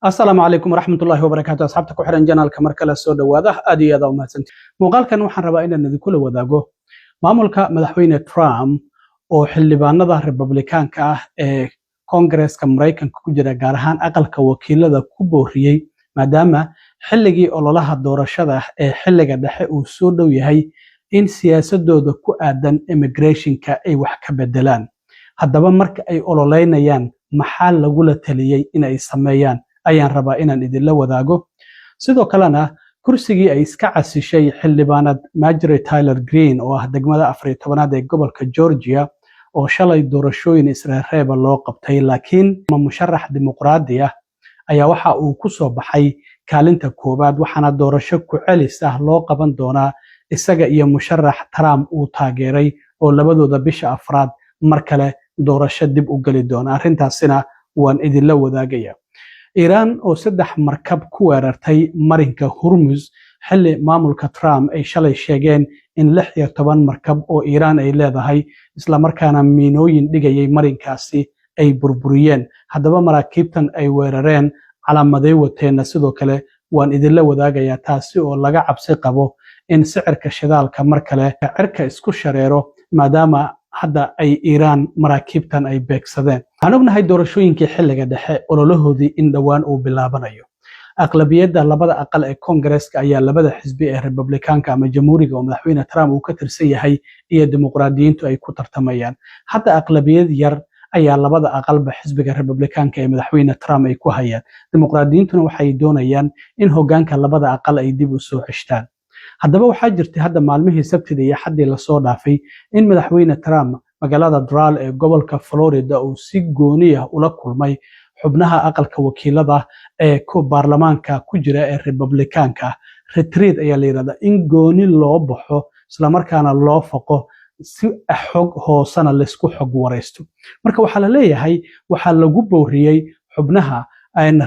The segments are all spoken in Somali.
السلام عليكم ورحمة الله وبركاته أصحابتك وحرن جنال كمركلة السودة واضح أدي هذا وما سنت مقالكن waxaan rabaa inaan idin kula wadaago maamulka madaxweyne Trump oo xildhibaanada Republicaanka ah ee Congress-ka Mareykanka ku jira gaar ahaan aqalka wakiilada ku booriyay maadaama xilligii ololaha doorashada ee xilliga dhexe uu soo dhow yahay in siyaasadooda ku aadan immigration-ka ay wax ka bedelaan haddaba marka ay ololeynayaan maxaa lagu la taliyay in ay sameeyaan ayaan rabaa inaan idin la wadaago sidoo kalena kursigii ay iska casishay xildhibaanad Marjorie Taylor Greene oo ah degmada 14aad ee gobolka Georgia oo shalay doorashooyin Israa'iil loo qabtay laakiin musharax dimuqraadi ah ayaa waxa uu ku soo baxay kaalinta koobaad waxaana doorasho ku celis ah loo qaban doonaa isaga iyo musharax Trump uu taageeray oo labadooda bisha afraad mar kale doorasho dib u gali doona arrintaasina waan idin la wadaagaya Iran oo saddex markab ku weerartay marinka Hormuz xilli maamulka Trump ay shalay sheegeen in 16 markab oo Iran ay leedahay isla markaana miinooyin dhigayay marinkaasi ay burburiyeen haddaba maraakiibtan ay weerareen calaamaday wateena sidoo kale waan idin la wadaagayaa taasi oo laga cabsi qabo in sicirka shidaalka mar kale cirka isku shareero maadaama hadda ay Iran maraakiibtan ay beegsadeen aan ognahay doorashooyinkii xilliga dhexe ololahoodii in dhawaan uu bilaabanayo aqlabiyadda labada aqal ee Congress-ka ayaa labada xisbi ee Republicaanka ama Jamhuuriga oo madaxweyne Trump uu ka tirsan yahay iyo dimuqraadiyiintu ay ku tartamayaan hadda aqlabiyad yar ayaa labada aqalba xisbiga Republicaanka ee madaxweyne Trump ay ku hayaan dimuqraadiyiintuna waxay doonayaan in hoggaanka labada aqal ay dib u soo xishtaan haddaba waxaa jirtay hadda maalmihii Sabtida iyo Axaddii la soo dhaafay in madaxweyne Trump magaalada Doral ee gobolka Florida uu si gooni ah ula kulmay xubnaha aqalka wakiilada ee baarlamaanka ku jira ee Republicaanka retreat ayaa la yiraahdaa in gooni loo baxo isla markaana loo faqo si xog hoosana la isku xog wareysto marka waxa la leeyahay waxa lagu booriyay xubnaha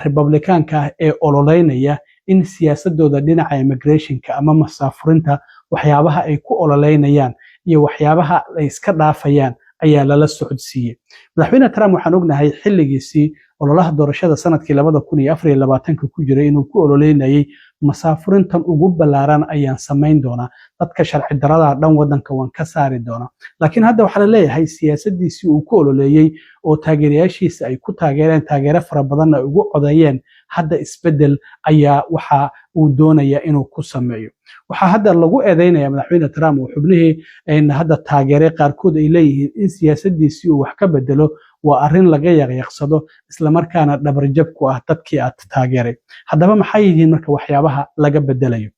Republicaanka ee ololeynaya in siyaasadooda dhinaca immigration-ka ama masaafurinta waxyaabaha ay ku ololeynayaan iyo waxyaabaha ay iska dhaafayaan ayaa lala socodsiiyay madaxweyne Trump waxaan ognahay xilligiisii ololaha doorashada sanadkii 2024 ku jiray inuu ku ololeynayay masaafurintan ugu balaaran ayaan sameyn doonaa dadka sharci darada dhan wadanka waan ka saari doonaa laakiin hadda waxa la leeyahay siyaasadiisii uu ku ololeeyay oo taageerayaashiisa ay ku taageereen taageero fara badan ay ugu codeeyeen hadda isbedel ayaa waxa uu doonaya inuu ku sameeyo waxa hadda lagu eedeynaya madaxweyne Trump oo xubnihii hadda taageeray qaarkood ay leeyihiin in siyaasadiisii uu wax ka bedelo waa arrin laga yaqyaqsado isla markaana dhabarjab ku ah dadkii aad taageeray haddaba maxay yihiin marka waxyaabaha laga bedelayo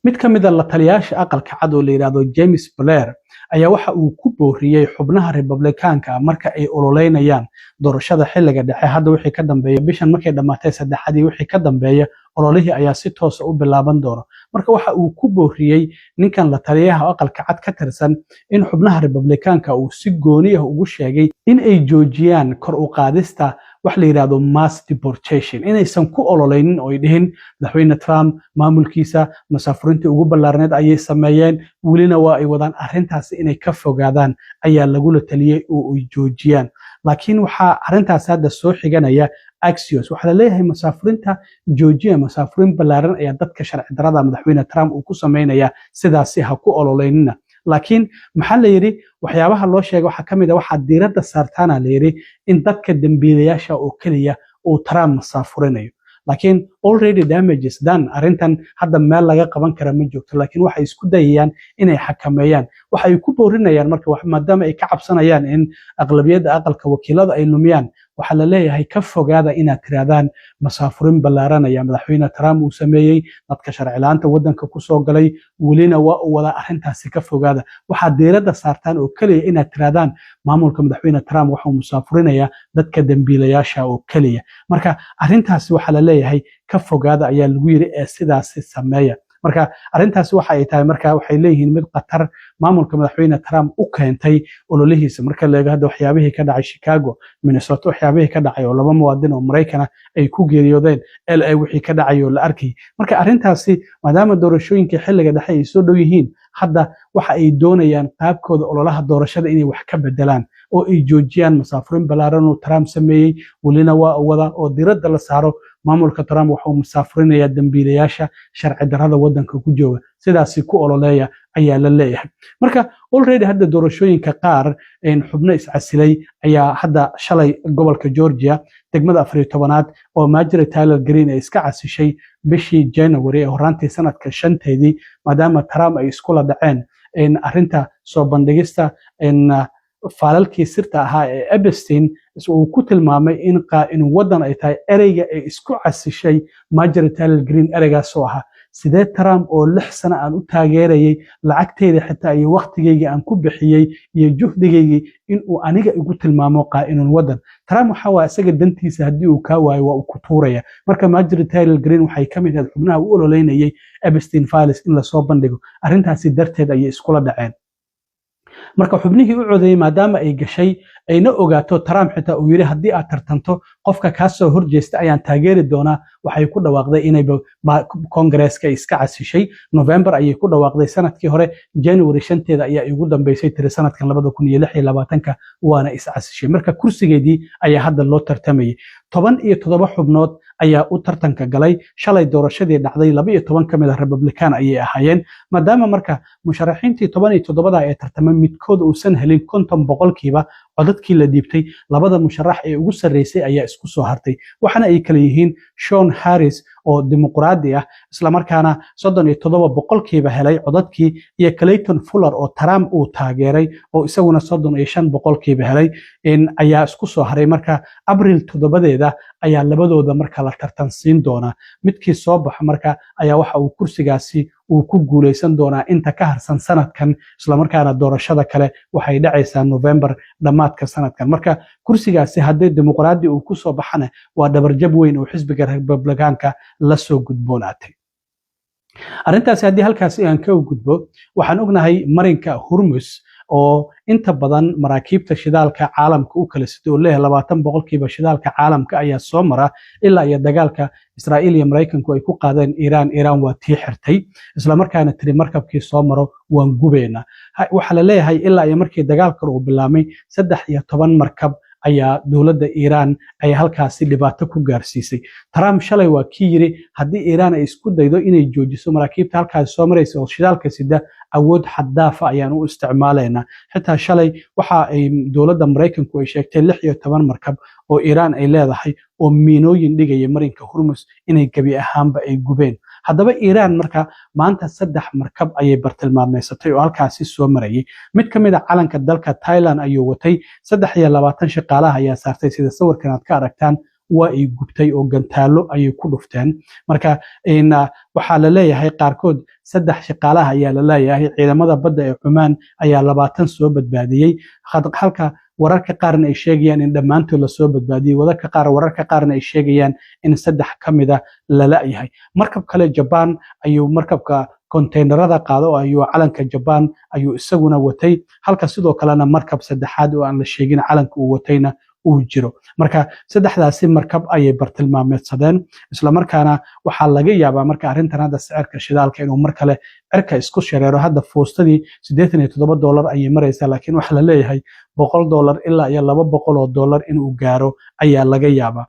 mid ka mid ah la taliyaasha aqalka cad oo la yiraahdo James Blair ayaa waxa uu ku booriyay xubnaha Republicaanka marka ay ololeynayaan doorashada xilliga dhexe hadda wixii ka dambeeya bishan markay dhamaatay saddexadii wixii ka dambeeya ololihii ayaa si toos ah u bilaaban doona marka waxa uu ku booriyay ninkan la taliyaha aqalka cad ka tirsan in xubnaha Republicaanka uu si gooni ah ugu sheegay in ay joojiyaan kor u qaadista wax la yiraahdo mass deportation inaysan ku ololeynin oo ay dhihin madaxweyne Trump maamulkiisa masaafurintii ugu ballaarneed ayay sameeyeen welina waa ay wadaan arrintaas inay ka fogaadaan ayaa lagu la taliyay oo ay joojiyaan laakiin waxa arrintaas hadda soo xiganaya Axios waxa la leeyahay masaafurinta Georgia masaafurin ballaaran ayaa dadka sharci darada madaxweyne Trump uu ku sameynaya sidaas ha ku ololeynina laakiin maxaa la yiri waxyaabaha loo sheegay waxa kamid ah waxa diiradda saartaana la yiri in dadka dambiilayaasha oo kaliya uu Trump masaafurinayo laakiin already damages done arrintan hadda meel laga qaban kara ma joogto laakiin waxa isku dayayaan inay xakameeyaan waxa ay ku boorinayaan marka maadaama ay ka cabsanayaan in aqlabiyadda aqalka wakiilada ay lumiyaan waxa la leeyahay ka fogaada inaad tiraadaan masaafurin ballaaran ayaa madaxweyne Trump uu sameeyay dadka sharci la'aanta wadanka ku soo galay welina waa uu wada arrintaasi ka fogaada waxa diiradda saartaan oo kaliya inaad tiraadaan maamulka madaxweyne Trump waxa uu musaafurinaya dadka dambiilayaasha oo kaliya marka arrintaasi waxa la leeyahay ka fogaada ayaa lagu yiri ee sidaas sameeya marka arrintaas waxa ay tahay marka waxay leeyihiin mid qatar maamulka madaxweyne Trump u keentay ololihiisa marka la eego waxyaabihii ka dhacay Chicago Minnesota waxyaabihii ka dhacay oo laba muwaadin oo Mareykan ay ku geeriyoodeen LA wixii ka dhacay oo la arkay marka arrintaasi maadaama doorashooyinkii xilliga dhexe ay soo dhow yihiin hadda waxa ay doonayaan qaabkooda ololaha doorashada inay wax ka bedelaan oo ay joojiyaan masaafurin ballaaran oo Trump sameeyey welina waa wada oo diradda la saaro maamulka Trump wuxuu musaafurinayaa dambiilayaasha sharci darrada waddanka ku jooga sidaasi ku ololeeya ayaa la leeyahay marka already hadda doorashooyinka qaar xubno iscasilay ayaa hadda shalay gobolka Georgia degmada 14aad oo Marjorie Taylor Greene ay iska casishay bishii January ee horaantii sanadka 5teedii maadaama Trump ay isku la dhaceen arinta soo bandhigista faalalkii sirta ahaa ee Epstein uu ku tilmaamay in wadan ay tahay ereyga ay isku casishay Marjorie Taylor Greene ereygaas oo ahaa sidee Trump oo 6 sano aan u taageerayay lacagteeda xitaa iyo waqtigeyga aan ku bixiyay iyo juhdigeyga in uu aniga igu tilmaamo qaa'inun wadan Trump waxa waa isaga dantiisa hadii uu ka waayo waa uu ku tuuraya marka Marjorie Taylor Greene waxay kamid ahayd xubnaha u ololeynayay Epstein files in la soo bandhigo arintaasi darteed ay isku la dhaceen marka xubnihii u codeeyay maadaama ay gashay ayna ogaato Trump xitaa uu yiri hadii aad tartanto qofka ka soo horjeesta ayaan taageeri doonaa waxay ku dhawaaqday inay Congress-ka iska casishay November ayay ku dhawaaqday sanadkii hore January 5teeda ayaa ugu dambeysay tiri sanadkan 2026 waana is casishay marka kursigeedii ayaa hadda loo tartamayay 17 xubnood ayaa u tartanka galay shalay doorashadii dhacday 12 kamid ah Republican ayay ahaayeen maadaama marka musharaxiintii 17 ee tartamay midkood uusan helin 50% codadkii la dhiibtay labada musharax ee ugu sareysay ayaa isku soo hartay waxana ay kala yihiin Sean Harris oo dimuqraadi ah isla markaana 37% helay codadkii iyo Clayton Fuller oo Trump uu taageeray oo isaguna 35% helay ayaa isku soo haray marka April 7deeda ayaa labadooda marka la tartan siin doona midkii soo baxa marka ayaa waxa uu kursigaasi uu ku guuleysan doonaa inta ka harsan sanadkan isla markaana doorashada kale waxay dhacaysaa November dhamaadka sanadkan marka kursigaasi hadii dimuqraadi uu ku soo baxana waa dabarjab weyn oo xisbiga Republicanka la soo gudboonaatay arintaasi hadii halkaas aan ka gudbo waxaan ognahay marinka Hormuz oo inta badan maraakiibta shidaalka caalamka u kala sidoo leeyahay 20% shidaalka caalamka ayaa soo mara ilaa iyo dagaalka Israa'iil iyo Mareykanku ay ku qaadeen Iran waa tii xirtay isla markaana tiri markabkii soo maro waan gubeena waxa la leeyahay ilaa iyo markii dagaalka uu bilaabmay 13 markab ayaa dawladda Iran ay halkaasi dhibaato ku gaarsiisay Trump shalay waa kii yiri hadii Iran ay isku daydo inay joojiso maraakiibta halkaas soo maraysa oo shidaalka sida awood xad-dhaaf ayaan u isticmaaleynaa xitaa shalay waxa ay dawladda Mareykanku ay sheegtay 16 markab oo Iran ay leedahay oo miinooyin dhigaya marinka Hormuz inay gabi ahaanba ay gubeen haddaba Iran marka maanta 3 markab ayay bartilmaameysatay oo halkaasi soo marayay mid kamid ah calanka dalka Thailand ayuu watay 23 shaqaalaha ayaa saartay sida sawirkan aad ka aragtaan waa ay gubtay oo gantaalo ayay ku dhufteen marka waxa la leeyahay qaarkood 3 shaqaalaha ayaa la leeyahay ciidamada badda ee Oman ayaa 20 soo badbaadiyay halka wararka qaarna ay sheegayaan in dhamaantood la soo badbaadiyay wararka qaarna ay sheegayaan in 3 kamid ah la laayahay markab kale Japan ayuu markabka konteenarada qaado ayuu calanka Japan ayuu isaguna watay halka sidoo kalena markab saddexaad oo aan la sheegin calanka uu watayna uu jiro marka saddexdaasi markab ayay bartilmaameedsadeen isla markaana waxa laga yaabaa marka arintan hadda sicirka shidaalka inuu mar kale cirka isku shareero hadda foostadii $87 ayay maraysaa laakiin waxa la leeyahay $100 ilaa iyo $200 inuu gaaro ayaa laga yaabaa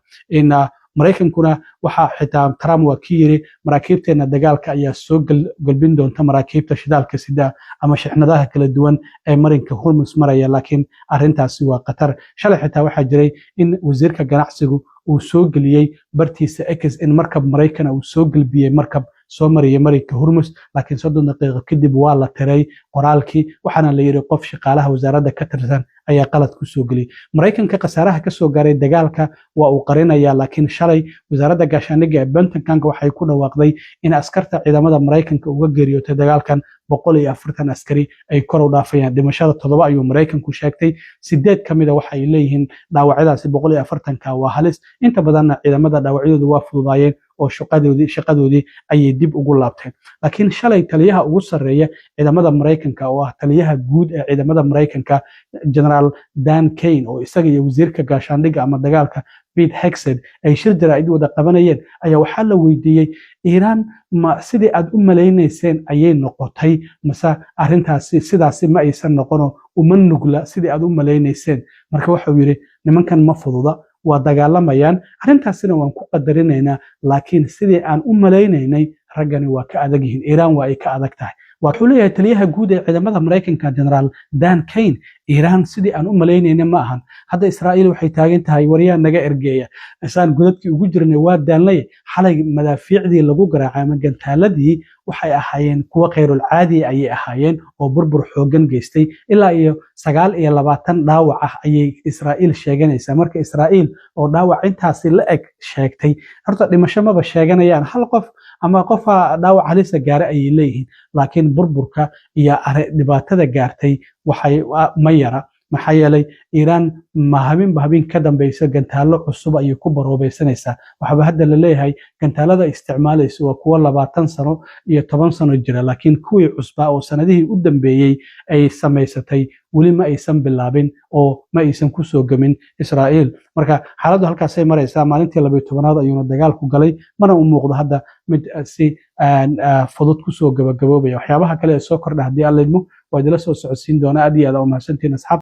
Mareykankuna waxa xitaa Trump waa kii yiri maraakiibteena dagaalka ayaa soo galbin doonta maraakiibta shidaalka sida ama shixnadaha kala duwan ee marinka Hormuz maraya laakiin arintaasi waa qatar shalay xitaa waxa jiray in wasiirka ganacsigu uu soo galiyay bartiisa X in markab Mareykan uu soo galbiyay markab soo mariyay marinka Hormuz laakiin 30 daqiiqo kadib waa la tiray qoraalkii waxaana la yiri qof shaqaalaha wasaaradda ka tirsan ayaa qalad ku soo galiyay Mareykanka qasaaraha ka soo gaaray dagaalka waa uu qarinaya laakiin shalay wasaaradda gaashaaniga ee Pentagon waxay ku dhawaaqday in askarta ciidamada Mareykanka uga geeriyootay dagaalkan 140 askari ay kor u dhaafayaan dhimashada 7 ayuu Mareykanku sheegtay 8 kamid ah waxay leeyihiin dhaawacyadaasi 140 waa halis inta badan ciidamada dhaawacyadoodu waa fududaayeen oo shaqadoodii ayay dib ugu laabteen laakiin shalay taliyaha ugu sareeya ciidamada Mareykanka oo ah taliyaha guud ee ciidamada Mareykanka General Dan Kane oo isaga iyo wasiirka gaashaandhigga ama dagaalka Pete Hegseth ay shir jaraa'id wada qabanayeen ayaa waxaa la weydiiyey Iiraan ma sidii aad u malaynayseen ayay noqotay mase arrintaasi sidaasi ma aysan noqono uma nugla sidii aad u malaynayseen marka wuxuu yiri nimankan ma fududa waa dagaalamayaan arrintaasina waan ku qadarinaynaa laakiin sidii aan u malaynaynay raggani waa ka adag yihiin Iiraan waa ay ka adag tahay wuxuu leeyahay taliyaha guud ee ciidamada Mareykanka General Dan Kane Iiraan sidii aan u malaynayna ma ahan hadda Israa'iil waxay taagan tahay wariyaha naga ergeeya isaan godadkii ugu jirnay waa daanlay xalay madaafiicdii lagu garaacay ama gantaaladii waxay ahaayeen kuwa qeyrul caadi ayay ahaayeen oo burbur xoogan geystay ilaa iyo 29 dhaawac ah ayay Israa'iil sheeganaysaa marka Israa'iil oo dhaawac intaasi la eg sheegtay horta dhimasho maba sheeganayaan hal qof ama qof dhaawac halis gaar ay leeyihiin laakiin burburka iyo dhibaatada gaartay waxay ma yara maxaa yeelay Iiraan ma habin ka dambaysa gantaalo cusub ay ku baroobaysanaysaa waxba hadda la leeyahay gantaalada isticmaalaysa waa kuwa 20 sano iyo 10 sano jira laakiin kuwii cusbaa oo sanadihii u dambeeyay ay samaysatay wali ma aysan bilaabin oo ma aysan ku soo gamin Israa'iil marka xaaladdu halkaas ay maraysaa maalintii 12aad ayuu dagaalku galay mana u muuqdo hadda mid si fudud ku soo gabagaboobaya waxyaabaha kale ee soo kordha hadii aan leedmo waa idila soo socodsiin doona aad iyo aad u mahadsantiin asxaab